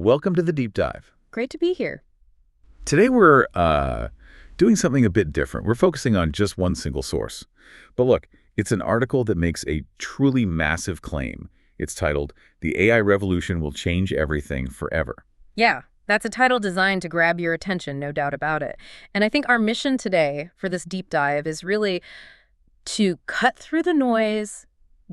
Welcome to the Deep Dive. Great to be here. Today we're doing something a bit different. We're focusing on just one single source. But look, it's an article that makes a truly massive claim. It's titled, "The AI Revolution Will Change Everything Forever." Yeah, that's a title designed to grab your attention, no doubt about it. And I think our mission today for this deep dive is really to cut through the noise,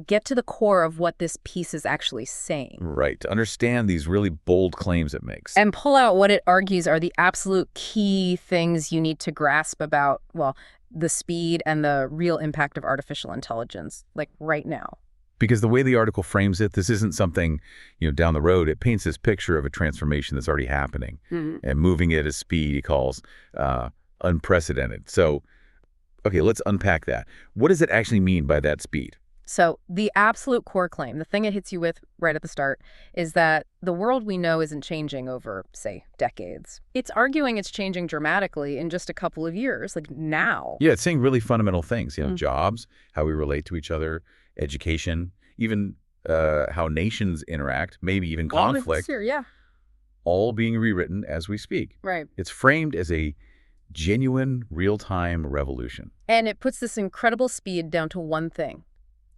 get to the core of what this piece is actually saying. Right, to understand these really bold claims it makes. And pull out what it argues are the absolute key things you need to grasp about, well, the speed and the real impact of artificial intelligence, like right now. Because the way the article frames it, this isn't something, down the road. It paints this picture of a transformation that's already happening. And moving at a speed he calls unprecedented. So, okay, let's unpack that. What does it actually mean by that speed? So the absolute core claim, the thing it hits you with right at the start, is that the world we know isn't changing over, say, decades. It's arguing it's changing dramatically in just a couple of years, like now. Yeah, it's saying really fundamental things, jobs, how we relate to each other, education, even how nations interact, maybe even conflict, Sure, yeah. all being rewritten as we speak. Right. It's framed as a genuine, real-time revolution. And it puts this incredible speed down to one thing: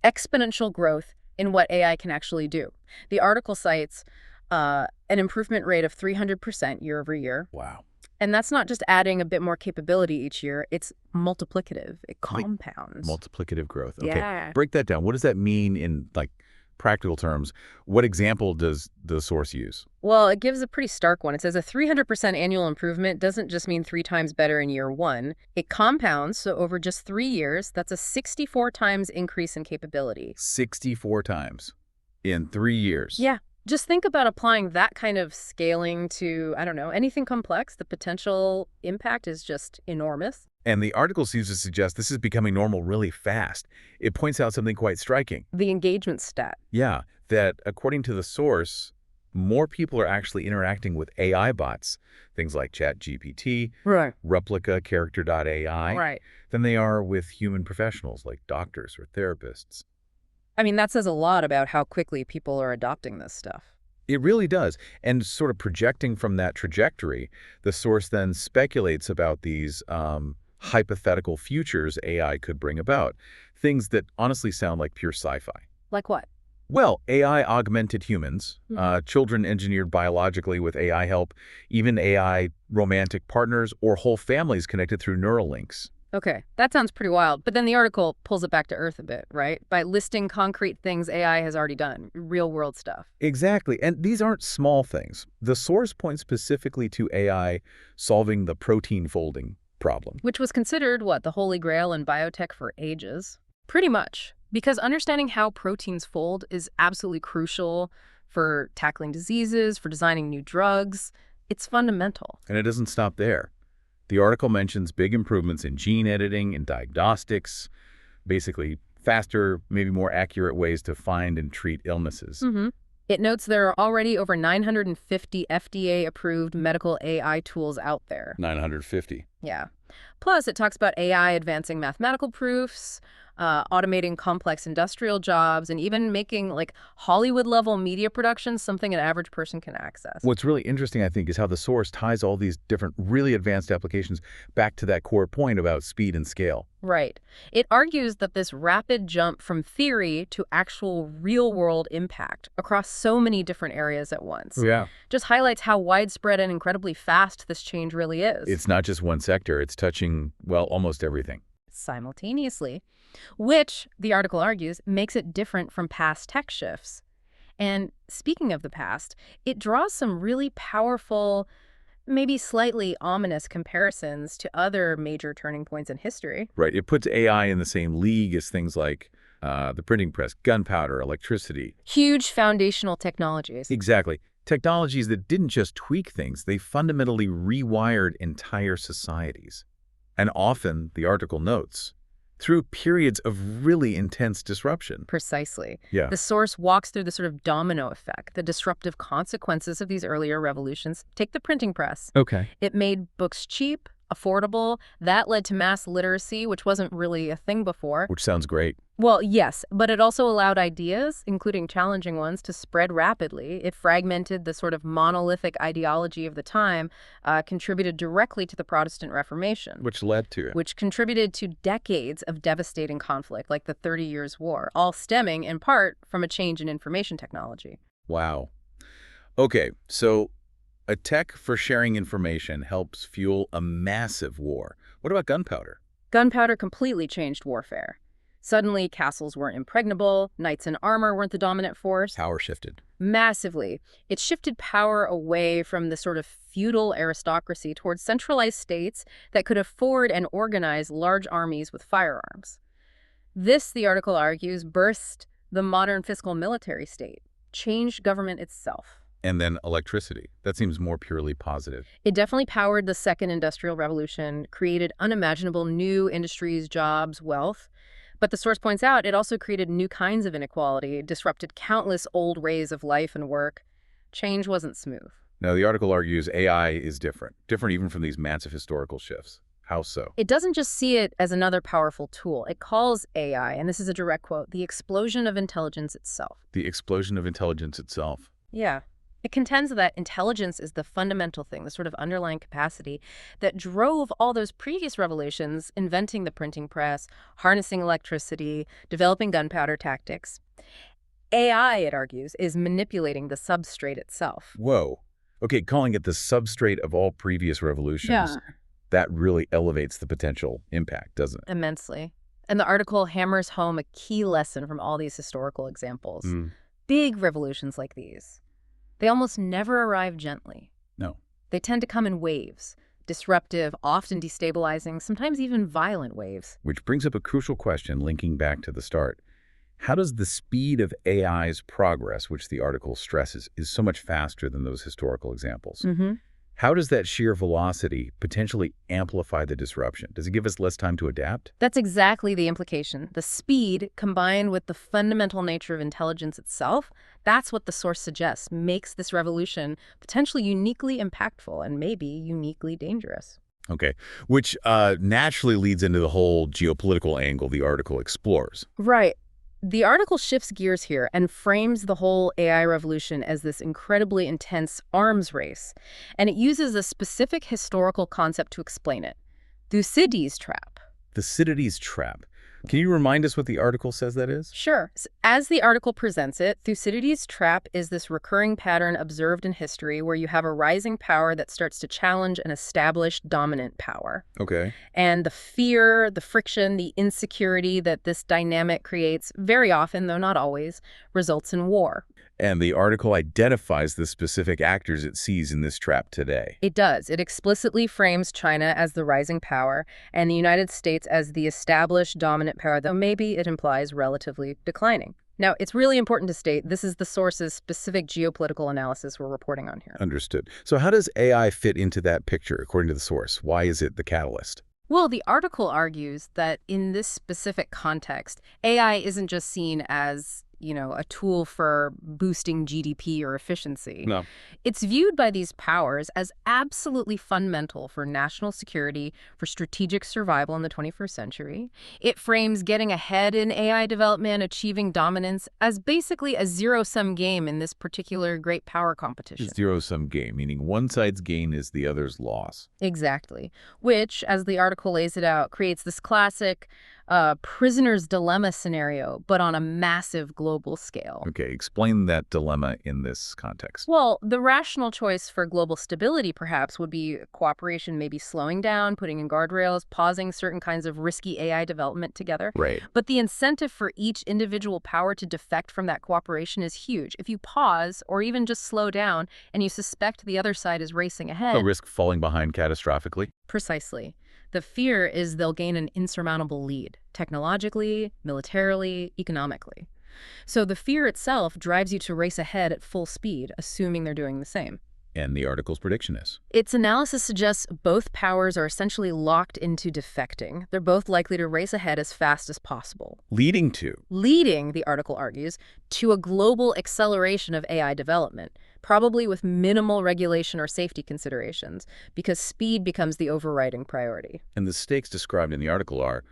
exponential growth in what AI can actually do. The article cites an improvement rate of 300% year over year. Wow. And that's not just adding a bit more capability each year, it's multiplicative. It compounds. Multiplicative growth. Okay. Yeah. Break that down. What does that mean in practical terms? What example does the source use? Well, it gives a pretty stark one. It says a 300% annual improvement doesn't just mean 3 times better in year 1. It compounds, so over just 3 years, that's a 64 times increase in capability. 64 times in 3 years. Yeah. Just think about applying that kind of scaling to, I don't know, anything complex. The potential impact is just enormous. And the article seems to suggest this is becoming normal really fast. It points out something quite striking. The engagement stat. Yeah, that according to the source, more people are actually interacting with AI bots, things like ChatGPT, Right. Replica, Character.ai, Right. than they are with human professionals like doctors or therapists. I mean, that says a lot about how quickly people are adopting this stuff. It really does. And sort of projecting from that trajectory, the source then speculates about these hypothetical futures AI could bring about, things that honestly sound like pure sci-fi. Like what? Well, AI augmented humans, children engineered biologically with AI help, even AI romantic partners or whole families connected through neural links. Okay, that sounds pretty wild. But then the article pulls it back to earth a bit, right? By listing concrete things AI has already done, real world stuff. Exactly. And these aren't small things. The source points specifically to AI solving the protein folding problem. Which was considered, what, the holy grail in biotech for ages? Pretty much. Because understanding how proteins fold is absolutely crucial for tackling diseases, for designing new drugs. It's fundamental. And it doesn't stop there. The article mentions big improvements in gene editing and diagnostics, basically faster, maybe more accurate ways to find and treat illnesses. It notes there are already over 950 FDA-approved medical AI tools out there. 950. Yeah. Plus, it talks about AI advancing mathematical proofs, automating complex industrial jobs, and even making Hollywood-level media productions something an average person can access. What's really interesting, I think, is how the source ties all these different really advanced applications back to that core point about speed and scale. Right. It argues that this rapid jump from theory to actual real-world impact across so many different areas at once just highlights how widespread and incredibly fast this change really is. It's not just one sector. It's touching, well, almost everything. Simultaneously, which, the article argues, makes it different from past tech shifts. And speaking of the past, it draws some really powerful, maybe slightly ominous comparisons to other major turning points in history. Right. It puts AI in the same league as things like the printing press, gunpowder, electricity. Huge foundational technologies. Exactly. Technologies that didn't just tweak things, they fundamentally rewired entire societies. And often, the article notes, through periods of really intense disruption. Precisely. Yeah. The source walks through the sort of domino effect, the disruptive consequences of these earlier revolutions. Take the printing press. Okay. It made books cheap, affordable. That led to mass literacy, which wasn't really a thing before. Which sounds great. Well, yes, but it also allowed ideas, including challenging ones, to spread rapidly. It fragmented the sort of monolithic ideology of the time, contributed directly to the Protestant Reformation. Which contributed to decades of devastating conflict, like the 30 Years' War, all stemming, in part, from a change in information technology. Wow. Okay, so a tech for sharing information helps fuel a massive war. What about gunpowder? Gunpowder completely changed warfare. Suddenly, castles weren't impregnable, knights in armor weren't the dominant force. Power shifted. Massively. It shifted power away from the sort of feudal aristocracy towards centralized states that could afford and organize large armies with firearms. This, the article argues, birthed the modern fiscal military state, changed government itself. And then electricity. That seems more purely positive. It definitely powered the Second Industrial Revolution, created unimaginable new industries, jobs, wealth. But the source points out it also created new kinds of inequality, disrupted countless old ways of life and work. Change wasn't smooth. Now, the article argues AI is different even from these massive historical shifts. How so? It doesn't just see it as another powerful tool. It calls AI, and this is a direct quote, the explosion of intelligence itself. The explosion of intelligence itself. Yeah. It contends that intelligence is the fundamental thing, the sort of underlying capacity that drove all those previous revolutions, inventing the printing press, harnessing electricity, developing gunpowder tactics. AI, it argues, is manipulating the substrate itself. Whoa. Okay, calling it the substrate of all previous revolutions, that really elevates the potential impact, doesn't it? Immensely. And the article hammers home a key lesson from all these historical examples. Big revolutions like these, they almost never arrive gently. No. They tend to come in waves, disruptive, often destabilizing, sometimes even violent waves. Which brings up a crucial question linking back to the start. How does the speed of AI's progress, which the article stresses, is so much faster than those historical examples? How does that sheer velocity potentially amplify the disruption? Does it give us less time to adapt? That's exactly the implication. The speed, combined with the fundamental nature of intelligence itself, that's what the source suggests makes this revolution potentially uniquely impactful and maybe uniquely dangerous. Okay, which naturally leads into the whole geopolitical angle the article explores. Right. The article shifts gears here and frames the whole AI revolution as this incredibly intense arms race, and it uses a specific historical concept to explain it: Thucydides Trap. Thucydides Trap. Can you remind us what the article says that is? Sure. As the article presents it, Thucydides' trap is this recurring pattern observed in history where you have a rising power that starts to challenge an established dominant power. Okay. And the fear, the friction, the insecurity that this dynamic creates, very often, though not always, results in war. And the article identifies the specific actors it sees in this trap today. It does. It explicitly frames China as the rising power and the United States as the established dominant power, though maybe it implies relatively declining. Now, it's really important to state this is the source's specific geopolitical analysis we're reporting on here. Understood. So how does AI fit into that picture, according to the source? Why is it the catalyst? Well, the article argues that in this specific context, AI isn't just seen as a tool for boosting GDP or efficiency. No. It's viewed by these powers as absolutely fundamental for national security, for strategic survival in the 21st century. It frames getting ahead in AI development, achieving dominance, as basically a zero-sum game in this particular great power competition. Zero-sum game, meaning one side's gain is the other's loss. Exactly. Which, as the article lays it out, creates this classic prisoner's dilemma scenario, but on a massive global scale. Okay, explain that dilemma in this context. Well, the rational choice for global stability, perhaps, would be cooperation maybe slowing down, putting in guardrails, pausing certain kinds of risky AI development together. Right. But the incentive for each individual power to defect from that cooperation is huge. If you pause or even just slow down and you suspect the other side is racing ahead. A risk falling behind catastrophically? Precisely. The fear is they'll gain an insurmountable lead, technologically, militarily, economically. So the fear itself drives you to race ahead at full speed, assuming they're doing the same. And the article's prediction is? Its analysis suggests both powers are essentially locked into defecting. They're both likely to race ahead as fast as possible. Leading to? Leading, the article argues, to a global acceleration of AI development, probably with minimal regulation or safety considerations, because speed becomes the overriding priority. And the stakes described in the article are,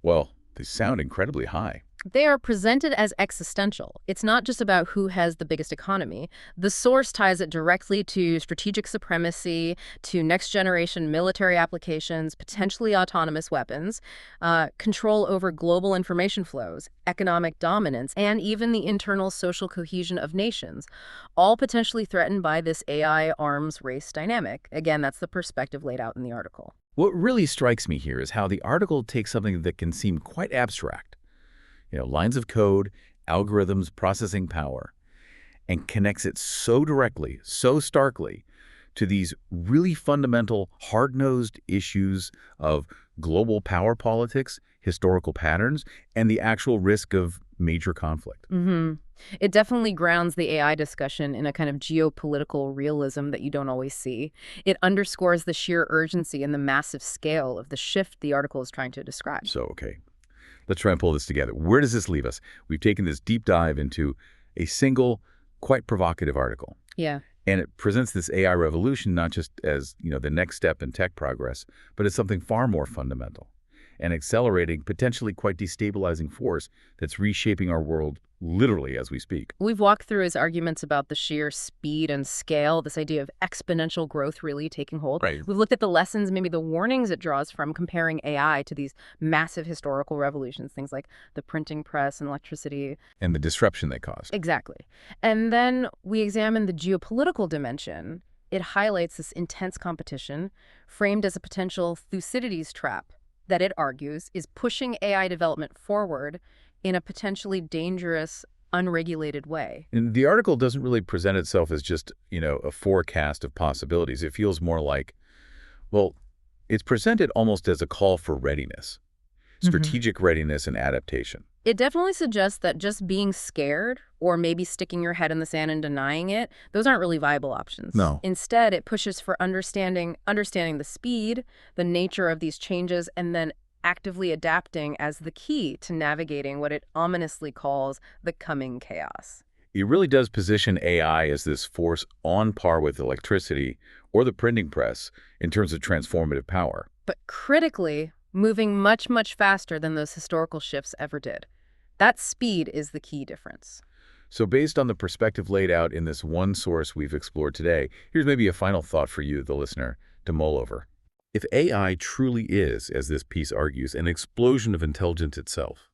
well, they sound incredibly high. They are presented as existential. It's not just about who has the biggest economy. The source ties it directly to strategic supremacy, to next-generation military applications, potentially autonomous weapons, control over global information flows, economic dominance, and even the internal social cohesion of nations, all potentially threatened by this AI arms race dynamic. Again, that's the perspective laid out in the article. What really strikes me here is how the article takes something that can seem quite abstract, lines of code, algorithms, processing power, and connects it so directly, so starkly, to these really fundamental, hard-nosed issues of global power politics, historical patterns, and the actual risk of major conflict. It definitely grounds the AI discussion in a kind of geopolitical realism that you don't always see. It underscores the sheer urgency and the massive scale of the shift the article is trying to describe. So, okay, let's try and pull this together. Where does this leave us? We've taken this deep dive into a single, quite provocative article. Yeah. And it presents this AI revolution not just as, the next step in tech progress, but as something far more fundamental, an accelerating, potentially quite destabilizing force that's reshaping our world literally as we speak. We've walked through his arguments about the sheer speed and scale, this idea of exponential growth really taking hold. Right. We've looked at the lessons, maybe the warnings it draws from comparing AI to these massive historical revolutions, things like the printing press and electricity. And the disruption they caused. Exactly. And then we examine the geopolitical dimension. It highlights this intense competition, framed as a potential Thucydides trap that it argues is pushing AI development forward in a potentially dangerous, unregulated way. And the article doesn't really present itself as just, a forecast of possibilities. It feels more like, well, it's presented almost as a call for readiness, strategic readiness and adaptation. It definitely suggests that just being scared or maybe sticking your head in the sand and denying it, those aren't really viable options. No. Instead, it pushes for understanding the speed, the nature of these changes, and then actively adapting as the key to navigating what it ominously calls the coming chaos. It really does position AI as this force on par with electricity or the printing press in terms of transformative power. But critically, moving much, much faster than those historical shifts ever did. That speed is the key difference. So based on the perspective laid out in this one source we've explored today, here's maybe a final thought for you, the listener, to mull over. If AI truly is, as this piece argues, an explosion of intelligence itself,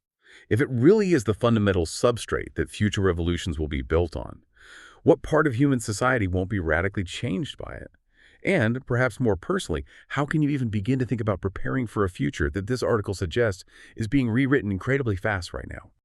if it really is the fundamental substrate that future revolutions will be built on, what part of human society won't be radically changed by it? And, perhaps more personally, how can you even begin to think about preparing for a future that this article suggests is being rewritten incredibly fast right now?